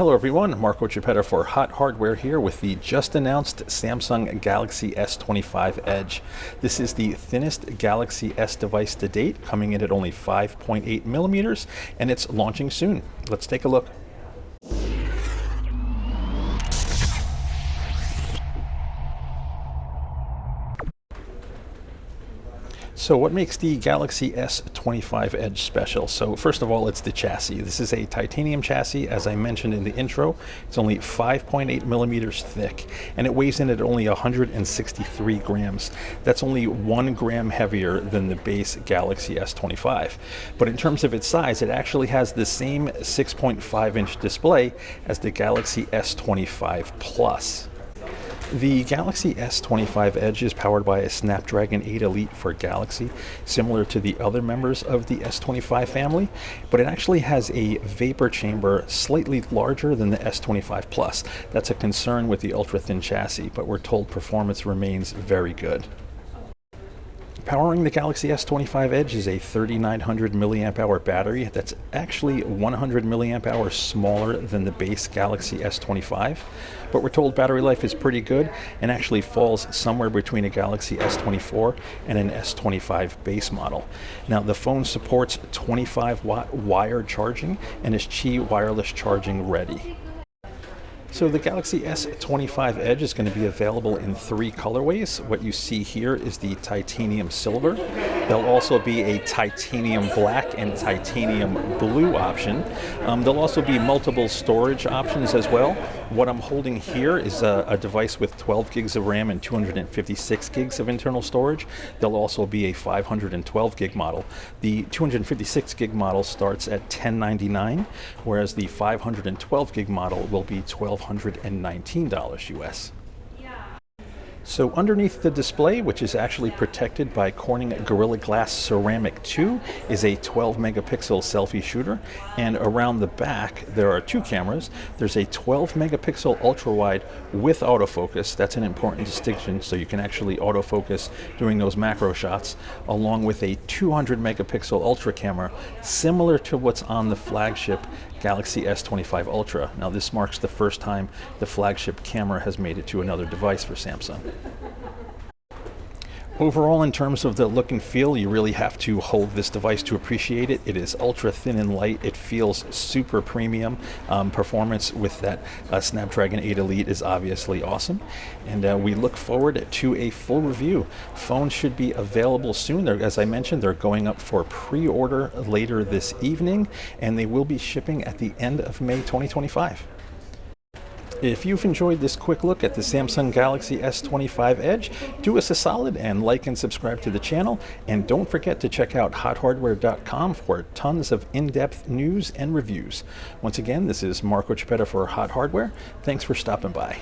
Hello everyone, Marco Chiappetta for Hot Hardware here with the just announced Samsung Galaxy S25 Edge. This is the thinnest Galaxy S device to date, coming in at only 5.8 millimeters, and it's launching soon. Let's take a look. So what makes the Galaxy S25 Edge special? So first of all, it's the chassis. This is a titanium chassis, as I mentioned in the intro. It's only 5.8 millimeters thick, and it weighs in at only 163 grams. That's only 1 gram heavier than the base Galaxy S25. But in terms of its size, it actually has the same 6.5-inch display as the Galaxy S25 Plus. The Galaxy S25 Edge is powered by a Snapdragon 8 Elite for Galaxy, similar to the other members of the S25 family, but it actually has a vapor chamber slightly larger than the S25 Plus. That's a concern with the ultra-thin chassis, but we're told performance remains very good. Powering the Galaxy S25 Edge is a 3900 milliamp hour battery that's actually 100 milliamp hours smaller than the base Galaxy S25, but we're told battery life is pretty good and actually falls somewhere between a Galaxy S24 and an S25 base model. Now the phone supports 25-watt wired charging and is Qi wireless charging ready. So the Galaxy S25 Edge is going to be available in 3 colorways. What you see here is the titanium silver. There'll also be a titanium black and titanium blue option. There'll also be multiple storage options as well. What I'm holding here is a device with 12 gigs of RAM and 256 gigs of internal storage. There'll also be a 512 gig model. The 256 gig model starts at $1099, whereas the 512 gig model will be $1,219 US. So underneath the display, which is actually protected by Corning Gorilla Glass Ceramic 2, is a 12 megapixel selfie shooter, and around the back there are 2 cameras. There's a 12 megapixel ultra wide with autofocus. That's an important distinction, so you can actually autofocus doing those macro shots, along with a 200 megapixel ultra camera similar to what's on the flagship Galaxy S25 Ultra. Now this marks the first time the flagship camera has made it to another device for Samsung. Overall, in terms of the look and feel, you really have to hold this device to appreciate it. It is ultra thin and light. It feels super premium. Performance with that Snapdragon 8 Elite is obviously awesome. And we look forward to a full review. Phones should be available soon. As I mentioned, they're going up for pre-order later this evening, and they will be shipping at the end of May 2025. If you've enjoyed this quick look at the Samsung Galaxy S25 Edge, do us a solid and like and subscribe to the channel. And don't forget to check out hothardware.com for tons of in-depth news and reviews. Once again, this is Marco Chiappetta for Hot Hardware. Thanks for stopping by.